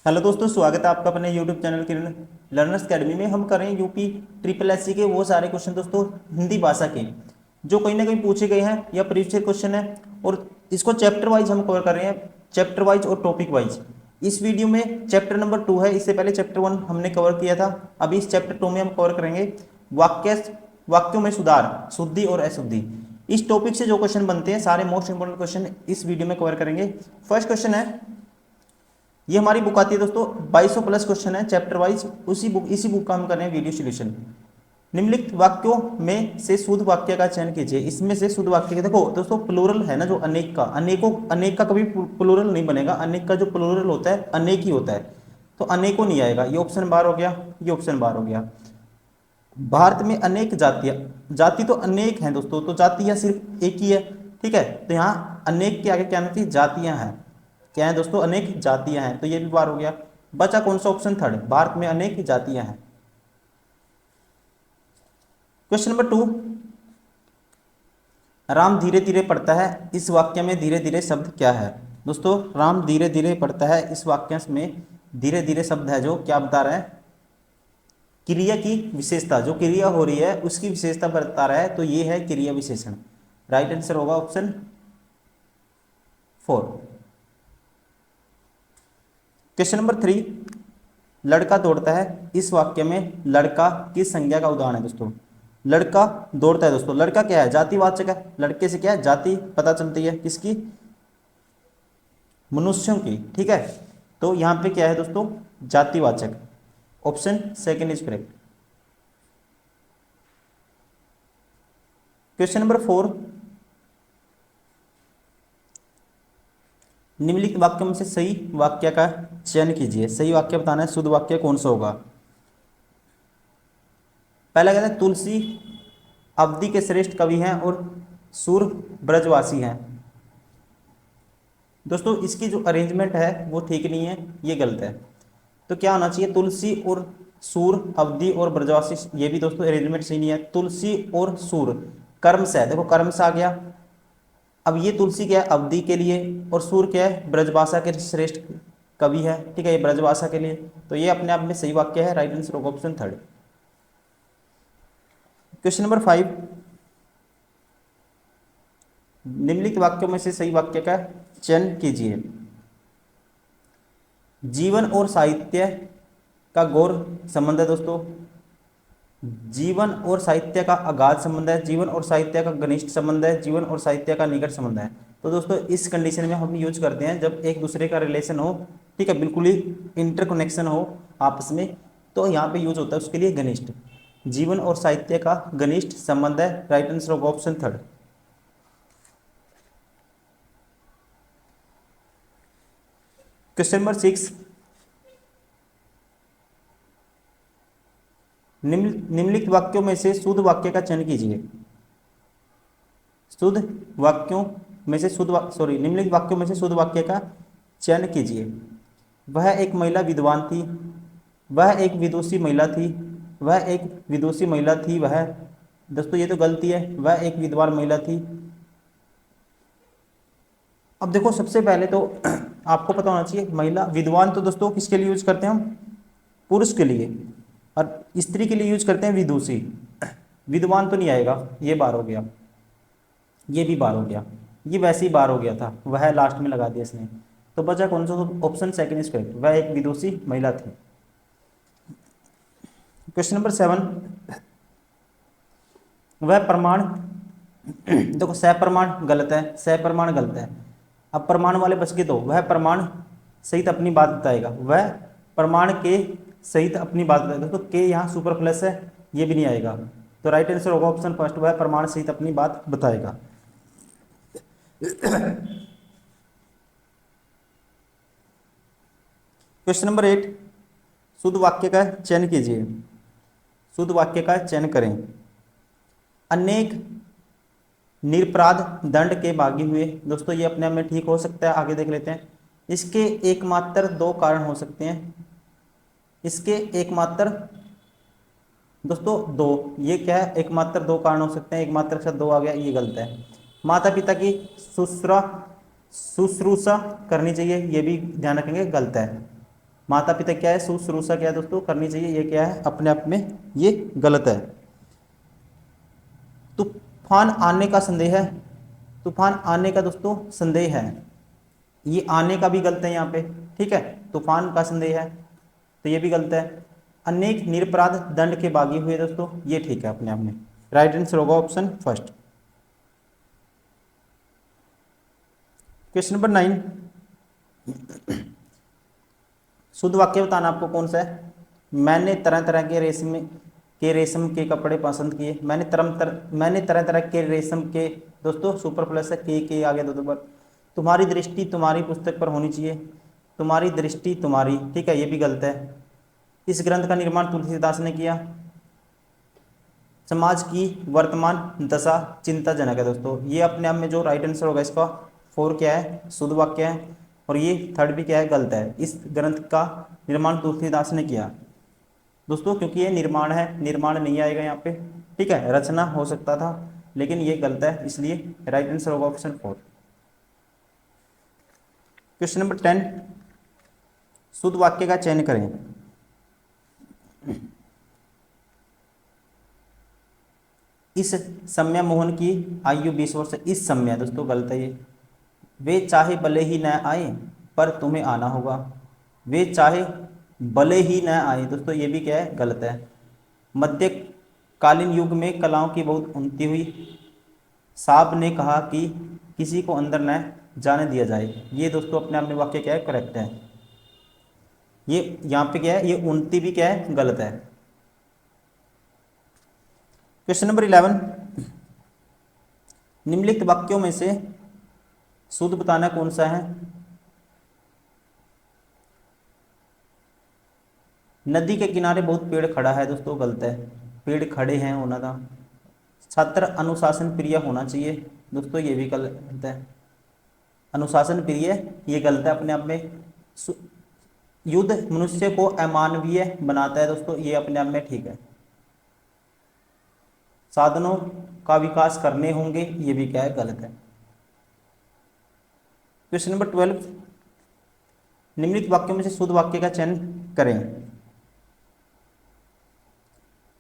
Hello दोस्तों, स्वागत है आपका अपने यूट्यूब चैनल के लर्नर्स अकेडमी में। हम कर रहे हैं यूपी ट्रिपल एससी के वो सारे क्वेश्चन दोस्तों हिंदी भाषा के जो कहीं ना कहीं पूछे गए हैं या प्रीवियस क्वेश्चन है, और इसको चैप्टर वाइज हम कवर कर रहे हैं, चैप्टर वाइज और टॉपिक वाइज। इस वीडियो में चैप्टर नंबर 2 है, इससे पहले चैप्टर 1 हमने कवर किया था। अभी इस चैप्टर 2 में हम कवर करेंगे वाक्यों में सुधार, शुद्धि और अशुद्धि। इस टॉपिक से जो क्वेश्चन बनते हैं सारे मोस्ट इंपोर्टेंट क्वेश्चन इस वीडियो में कवर करेंगे। फर्स्ट क्वेश्चन है, ये हमारी बुक आती है दोस्तों, 2200 प्लस क्वेश्चन है चैप्टर वाइज। इसी बुक का हम कर रहे हैं वीडियो सॉल्यूशन। निम्नलिखित वाक्यों में से शुद्ध वाक्य का चयन कीजिए। इसमें से शुद्ध वाक्य देखो दोस्तों, प्लूरल है ना, जो अनेक का, अनेक का कभी प्लूरल नहीं बनेगा। अनेक का जो प्लूरल होता है अनेक ही होता है, तो अनेकों नहीं आएगा। ये ऑप्शन बार हो गया, ये ऑप्शन बार हो गया। भारत में अनेक जातियां, जाति तो अनेक हैं दोस्तों, तो जातियां सिर्फ एक ही है, ठीक है। तो यहाँ अनेक के आगे क्या आना चाहिए, जातियां हैं। क्या है दोस्तों, अनेक जातियां हैं, तो ये भी बार हो गया। बचा कौन सा ऑप्शन, थर्ड, भारत में अनेक जातियां हैं। क्वेश्चन नंबर 2, राम धीरे धीरे पढ़ता है, इस वाक्य में धीरे धीरे शब्द क्या है। दोस्तों राम धीरे धीरे पढ़ता है, इस वाक्य में धीरे धीरे शब्द है जो क्या बता रहा है, क्रिया की विशेषता, जो क्रिया हो रही है उसकी विशेषता बता रहा है, तो ये है क्रिया विशेषण। राइट आंसर होगा ऑप्शन 4। क्वेश्चन नंबर 3, लड़का दौड़ता है, इस वाक्य में लड़का किस संज्ञा का उदाहरण है। दोस्तों लड़का दौड़ता है, दोस्तों लड़का क्या है, जातिवाचक है। लड़के से क्या है, जाति पता चलती है, किसकी, मनुष्यों की, ठीक है। तो यहां पे क्या है दोस्तों, जातिवाचक। Option second is correct. Question number 4, निम्नलिखित वाक्यों में से सही वाक्य का चयन कीजिए। सही वाक्य बताना है, शुद्ध वाक्य कौन सा होगा। पहला कहता है, तुलसी अवधि के श्रेष्ठ कवि हैं और सूर ब्रजवासी हैं। दोस्तों इसकी जो अरेंजमेंट है वो ठीक नहीं है, ये गलत है। तो क्या होना चाहिए, तुलसी और सूर, अवधि और ब्रजवासी, ये भी दोस्तों अरेंजमेंट सही नहीं है। तुलसी और सूर कर्म से है, देखो कर्म से आ गया। अब ये तुलसी क्या है, अवधि के लिए, और सूर क्या है, ब्रजभाषा के श्रेष्ठ कवि है, ठीक है, ये ब्रजभाषा के लिए। तो ये अपने आप में सही वाक्य है। राइट आंसर होगा ऑप्शन थर्ड। क्वेश्चन नंबर 5, निम्नलिखित वाक्यों में से सही वाक्य का चयन कीजिए। जीवन और साहित्य का गौर संबंध है। दोस्तों जीवन और साहित्य का अगाध संबंध है, जीवन और साहित्य का घनिष्ठ संबंध है, जीवन और साहित्य का निकट संबंध है। तो दोस्तों इस कंडीशन में हम यूज करते हैं जब एक दूसरे का रिलेशन हो, ठीक है, बिल्कुल ही इंटरकनेक्शन हो आपस में, तो यहाँ पे यूज होता है उसके लिए घनिष्ठ। जीवन और साहित्य का घनिष्ठ संबंध है। राइट आंसर होगा ऑप्शन थर्ड। क्वेश्चन नंबर 6, निम्नलिखित वाक्यों में से शुद्ध वाक्य का चयन कीजिए। शुद्ध वाक्यों में से निम्नलिखित वाक्यों में से शुद्ध वाक्य का चयन कीजिए। वह एक महिला विद्वान थी, वह एक विदुषी महिला थी, वह एक विदुषी महिला थी, वह, दोस्तों ये तो गलती है, वह एक विद्वान महिला थी। अब देखो सबसे पहले तो आपको पता होना चाहिए, महिला विद्वान तो दोस्तों किसके लिए यूज करते हैं हम, पुरुष के लिए, और स्त्री के लिए यूज करते हैं विदुषी। विद्वान तो नहीं आएगा, ये बार हो गया, ये भी बार हो गया, ये वैसे ही बार हो गया था, वह लास्ट में लगा दिया इसने। तो बचा कौन सा, ऑप्शन सेकंड इज करेक्ट, वह एक विदुषी महिला थी। क्वेश्चन नंबर 7, वह प्रमाण देखो सप्रमाण गलत है, सप्रमाण गलत है। अब प्रमाण वाले बच गए, तो वह प्रमाण सहित अपनी बात बताएगा, वह प्रमाण के सहित अपनी बात बताएगा। तो के यहाँ सुपर प्लस है, ये भी नहीं आएगा। तो राइट आंसर होगा ऑप्शन फर्स्ट, वह प्रमाण सहित अपनी बात बताएगा। क्वेश्चन नंबर 8, शुद्ध वाक्य का चयन कीजिए। शुद्ध वाक्य का चयन करें। अनेक निरपराध दंड के भागी हुए, दोस्तों ये अपने आप में ठीक हो सकता है, आगे देख लेते हैं। इसके एकमात्र दो कारण हो सकते हैं, इसके एकमात्र, दोस्तों दो, ये क्या है, एकमात्र दो कारण हो सकते हैं, एकमात्र से दो आ गया, ये गलत है। माता पिता की शुश्रूषा करनी चाहिए, ये भी ध्यान रखेंगे, गलत है। माता पिता क्या है, शुश्रूषा क्या है दोस्तों करनी चाहिए, ये क्या है अपने आप में ये गलत है। तूफान आने का संदेह है, तूफान आने का दोस्तों संदेह है, ये आने का भी गलत है यहाँ पे, ठीक है, तूफान का संदेह है तो ये भी गलत है। अनेक निरपराध दंड के बागी हुए दोस्तों, ये ठीक है अपने आप में। राइट आंसर होगा ऑप्शन फर्स्ट। क्वेश्चन नंबर 9, शुद्ध वाक्य बताना आपको कौन सा है। मैंने तरह तरह के रेशम के कपड़े पसंद किए, मैंने तरह तरह के रेशम के, दोस्तों सुपर प्लस है के आगे दो बार। तुम्हारी दृष्टि तुम्हारी पुस्तक पर होनी चाहिए, तुम्हारी दृष्टि तुम्हारी, ठीक है, ये भी गलत है। इस ग्रंथ का निर्माण तुलसीदास ने किया। समाज की वर्तमान दशा चिंताजनक है दोस्तों, ये अपने आप में जो राइट आंसर होगा इसका 4 क्या है, शुद्ध वाक्य है। और ये थर्ड भी क्या है, गलत है। इस ग्रंथ का निर्माण तुलसीदास ने किया दोस्तों, क्योंकि ये निर्माण है, निर्माण नहीं आएगा यहाँ पे, ठीक है, रचना हो सकता था, लेकिन ये गलत है, इसलिए राइट आंसर होगा ऑप्शन 4। क्वेश्चन नंबर 10, शुद्ध वाक्य का चयन करें। इस सम्या मोहन की आयु 20 वर्ष, इस सम्या दोस्तों गलत है ये। वे चाहे भले ही न आए पर तुम्हें आना होगा, वे चाहे भले ही न आए दोस्तों, ये भी क्या है, गलत है। मध्यकालीन युग में कलाओं की बहुत उन्नति हुई, साहब ने कहा कि किसी को अंदर न जाने दिया जाए, ये दोस्तों अपने आप में वाक्य क्या है, करेक्ट है। ये यहाँ पे क्या है, ये उन्नति भी क्या है, गलत है। क्वेश्चन नंबर 11, निम्नलिखित वाक्यों में से शुद्ध बताना कौन सा है। नदी के किनारे बहुत पेड़ खड़ा है दोस्तों, गलत है, पेड़ खड़े हैं होना था। छात्र अनुशासन प्रिय होना चाहिए दोस्तों, ये भी गलत है। अनुशासन प्रिय ये गलत है अपने आप में। युद्ध मनुष्य को अमानवीय बनाता है दोस्तों, ये अपने आप में ठीक है। साधनों का विकास करने होंगे, ये भी क्या है, गलत है। क्वेश्चन नंबर 12, निम्नलिखित वाक्यों में से शुद्ध वाक्य का चयन करें।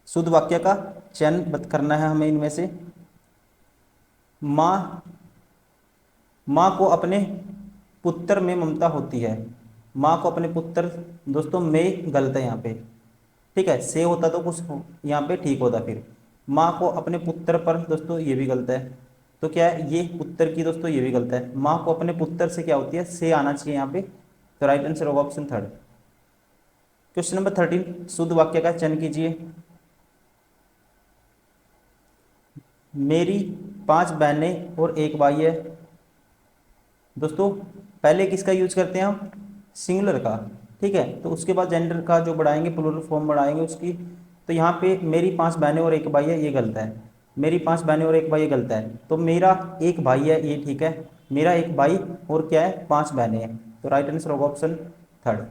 शुद्ध वाक्य का चयन करना है हमें इनमें से। माँ को अपने पुत्र में ममता होती है, माँ को अपने पुत्र दोस्तों में गलत है यहाँ पे, ठीक है, से होता तो कुछ यहाँ पे ठीक होता। फिर माँ को अपने पुत्र पर दोस्तों, ये भी गलत है। तो क्या है, ये पुत्र की दोस्तों, ये भी गलत है। माँ को अपने पुत्र से क्या होती है, से आना चाहिए यहाँ पे, तो राइट आंसर होगा ऑप्शन 3। क्वेश्चन नंबर 13, शुद्ध वाक्य का चयन कीजिए। मेरी 5 बहनें और 1 भाई है दोस्तों, पहले किसका यूज करते हैं हम, सिंगुलर का, ठीक है, तो उसके बाद जेंडर का जो बढ़ाएंगे, प्लूरल फॉर्म बढ़ाएंगे उसकी। तो यहाँ पे मेरी 5 बहनें और 1 भाई है, ये गलत है। मेरी 5 बहनें और 1 भाई, ये गलत है। तो मेरा 1 भाई है, ये ठीक है, मेरा 1 भाई और क्या है, 5 बहनें हैं, तो राइट आंसर होगा ऑप्शन 3।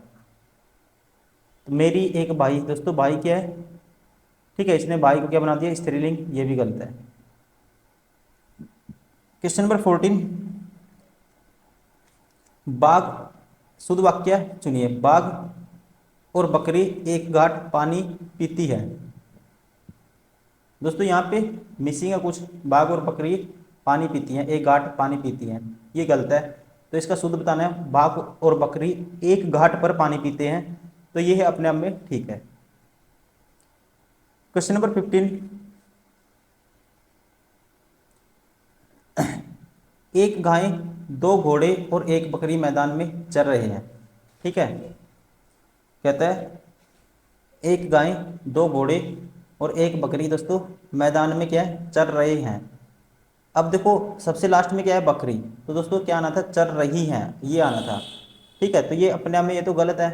तो मेरी 1 भाई दोस्तों, भाई क्या है, ठीक है, इसने भाई को क्या बना दिया, स्त्रीलिंग, ये भी गलत है। क्वेश्चन नंबर 14, बाघ, शुद्ध वाक्य चुनिए। बाघ और बकरी एक घाट पानी पीती है दोस्तों, यहाँ पे मिसिंग है कुछ, बाघ और बकरी पानी पीती हैं, एक घाट पानी पीती हैं, ये गलत है। तो इसका शुद्ध बताना है, बाघ और बकरी एक घाट पर पानी पीते हैं, तो ये है अपने आप में ठीक है। क्वेश्चन नंबर 15, एक गाय, 2 घोड़े और 1 बकरी मैदान में चर रहे हैं, ठीक है, कहता है एक गाय, 2 घोड़े और 1 बकरी दोस्तों मैदान में क्या है, चर रहे हैं। अब देखो सबसे लास्ट में क्या है, बकरी, तो दोस्तों क्या आना था, चर रही हैं, ये आना था, ठीक है, तो ये अपने आप में ये तो गलत है।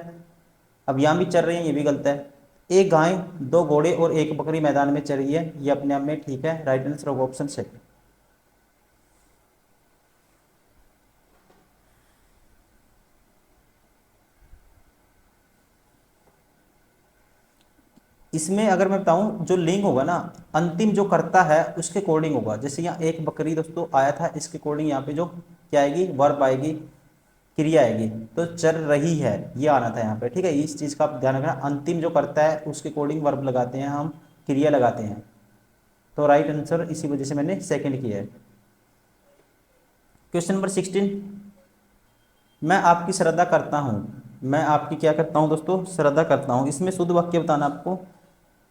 अब यहाँ भी चर रही हैं, ये भी गलत है। एक गाय, 2 घोड़े और 1 बकरी मैदान में चर रही है, ये अपने आप में ठीक है, राइट आंसर होगा ऑप्शन 6। इसमें अगर मैं बताऊं, जो लिंग होगा ना, अंतिम जो करता है उसके अकॉर्डिंग होगा। जैसे यहाँ 1 बकरी दोस्तों आया था, इसके अकॉर्डिंग यहाँ पे जो क्या आएगी, वर्ब आएगी। क्रिया आएगी, तो चल रही है ये आना था यहाँ पे, ठीक है। इस चीज़ का आप ध्यान रखना, अंतिम जो करता है उसके अकॉर्डिंग वर्ब लगाते हैं हम, क्रिया लगाते हैं। तो राइट आंसर इसी वजह से मैंने सेकंड किया है। क्वेश्चन नंबर 16, मैं आपकी श्रद्धा करता हूँ। मैं आपकी क्या करता हूँ दोस्तों, श्रद्धा करता हूँ। इसमें शुद्ध वाक्य बताना आपको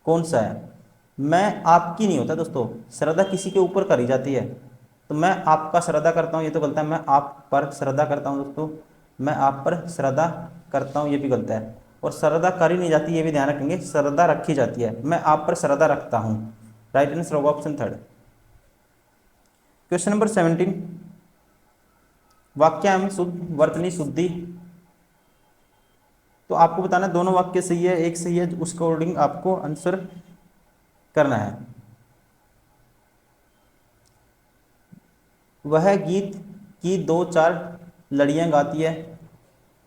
कौन सा है। मैं आपकी नहीं होता दोस्तों, श्रद्धा किसी के ऊपर करी जाती है। तो मैं आपका श्रद्धा करता हूँ ये तो गलत है, मैं आप पर श्रद्धा करता हूँ दोस्तों, मैं आप पर श्रद्धा करता हूँ ये भी गलत है। और श्रद्धा करी नहीं जाती ये भी ध्यान रखेंगे, श्रद्धा रखी जाती है। मैं आप पर श्रद्धा रखता हूँ, राइट आंसर होगा ऑप्शन थर्ड। क्वेश्चन नंबर 17, वाक्य में शुद्ध वर्तनी शुद्धि। तो आपको बताना है दोनों वाक्य सही है, एक सही है, उसके अकॉर्डिंग आपको आंसर करना है। वह गीत की दो चार लड़ियां गाती है।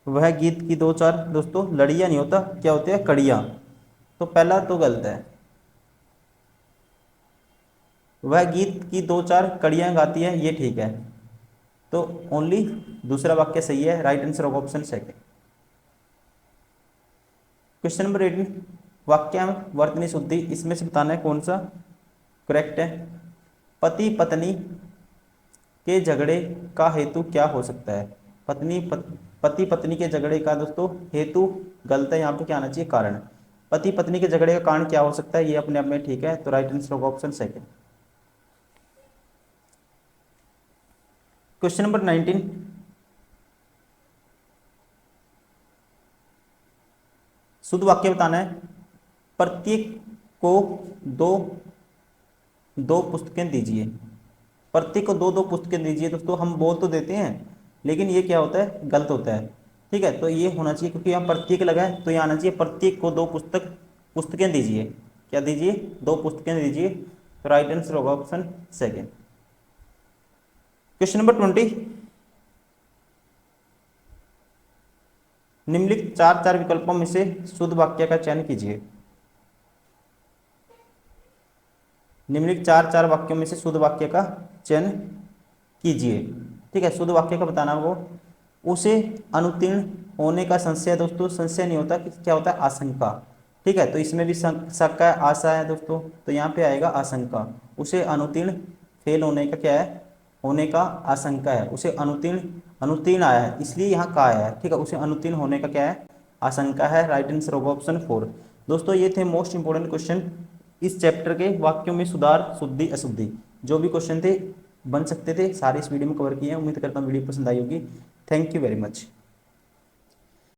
वह गीत की दो चार दोस्तों लड़ियां नहीं होता, क्या होती है, कड़ियां। तो पहला तो गलत है, वह गीत की दो चार कड़ियां गाती है ये ठीक है। तो ओनली दूसरा वाक्य सही है, राइट आंसर होगा ऑप्शन सेकंड। क्वेश्चन नंबर 18, वाक्य में वर्तनी शुद्धि, इसमें से बताना है कौन सा करेक्ट है। पति पत्नी के झगड़े का हेतु क्या हो सकता है। पति पत्नी के झगड़े का दोस्तों हेतु गलत है, यहाँ पे क्या आना चाहिए, कारण। पति पत्नी के झगड़े का कारण क्या हो सकता है, ये अपने आप में ठीक है, तो राइट आंसर होगा ऑप्शन सेकंड। क्वेश्चन नंबर 19, शुद्ध वाक्य बताना है। प्रत्येक को दो दो पुस्तकें दीजिए। प्रत्येक को दो दो पुस्तकें दीजिए दोस्तों, हम बोल तो देते हैं लेकिन ये क्या होता है, गलत होता है, ठीक है। तो ये होना चाहिए क्योंकि यहाँ प्रत्येक लगा है, तो ये आना चाहिए प्रत्येक को दो पुस्तकें दीजिए। क्या दीजिए, दो पुस्तकें दीजिए, तो राइट आंसर होगा ऑप्शन सेकेंड। क्वेश्चन नंबर 20, निम्नलिखित चार चार विकल्पों में से शुद्ध वाक्य का चयन कीजिए। निम्नलिखित चार चार वाक्यों में से शुद्ध वाक्य का चयन कीजिए, ठीक है। शुद्ध वाक्य का बताना वो, उसे अनुत्तीर्ण होने का संशय दोस्तों, संशय नहीं होता, क्या होता है, आशंका, ठीक है। तो इसमें भी शक का आशा है दोस्तों, तो यहाँ पे आएगा आशंका। उसे अनुत्तीर्ण, फेल होने का क्या है, होने का आशंका है। उसे अनुत्तीर्ण आया है इसलिए यहाँ का आया है, ठीक है। उसे अनुत्तीर्ण होने का क्या है, आशंका है, राइट आंसर होगा ऑप्शन 4। दोस्तों ये थे मोस्ट इंपोर्टेंट क्वेश्चन इस चैप्टर के, वाक्यों में सुधार शुद्धि अशुद्धि। जो भी क्वेश्चन थे बन सकते थे सारे इस वीडियो में कवर किए हैं। उम्मीद करता हूँ वीडियो पसंद आई होगी। Thank you very much.